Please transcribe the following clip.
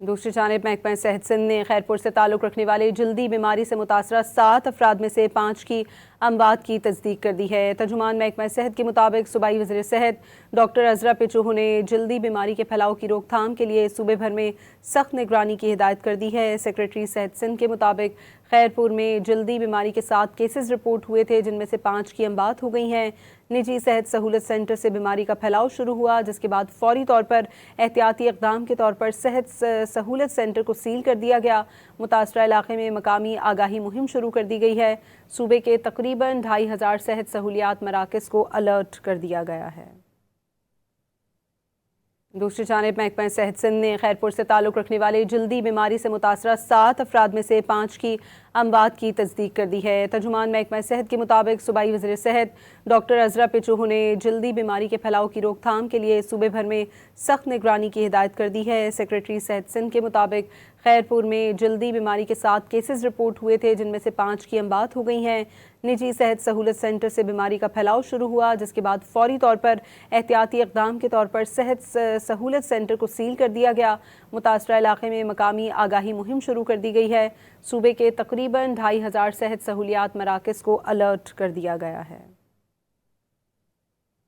دوسری جانب محکمہ صحت سندھ نے خیرپور سے تعلق رکھنے والے جلدی بیماری سے متاثرہ 7 افراد میں سے 5 کی اموات کی تصدیق کر دی ہے۔ ترجمان محکمہ صحت کے مطابق صوبائی وزیر صحت ڈاکٹر عزرا پیچو نے جلدی بیماری کے پھیلاؤ کی روک تھام کے لیے صوبے بھر میں سخت نگرانی کی ہدایت کر دی ہے۔ سیکریٹری صحت سندھ کے مطابق خیرپور میں جلدی بیماری کے 7 کیسز رپورٹ ہوئے تھے، جن میں سے 5 کی اموات ہو گئی ہیں۔ نجی صحت سہولت سینٹر سے بیماری کا پھیلاؤ شروع ہوا، جس کے بعد فوری طور پر احتیاطی اقدام کے طور پر صحت سہولت سینٹر کو سیل کر دیا گیا۔ متاثرہ علاقے میں مقامی آگاہی مہم شروع کر دی گئی ہے۔ صوبے کے تقریباً 2500 صحت سہولیات مراکز کو الرٹ کر دیا گیا ہے۔ دوسری جانب محکمہ صحت سندھ نے خیرپور سے تعلق رکھنے والے جلدی بیماری سے متاثرہ 7 افراد میں سے 5 کی اموات کی تصدیق کر دی ہے۔ ترجمان محکمہ صحت کے مطابق صوبائی وزیر صحت ڈاکٹر عزرا پیچو نے جلدی بیماری کے پھیلاؤ کی روک تھام کے لیے صوبے بھر میں سخت نگرانی کی ہدایت کر دی ہے۔ سیکریٹری صحت سندھ کے مطابق خیرپور میں جلدی بیماری کے 7 کیسز رپورٹ ہوئے تھے، جن میں سے 5 کی اموات ہو گئی ہیں۔ نجی صحت سہولت سینٹر سے بیماری کا پھیلاؤ شروع ہوا، جس کے بعد فوری طور پر احتیاطی اقدام کے طور پر صحت سہولت سینٹر کو سیل کر دیا گیا۔ متاثرہ علاقے میں مقامی آگاہی مہم شروع کر دی گئی ہے۔ صوبے کے تقریباً 2500 صحت سہولیات مراکز کو الرٹ کر دیا گیا ہے۔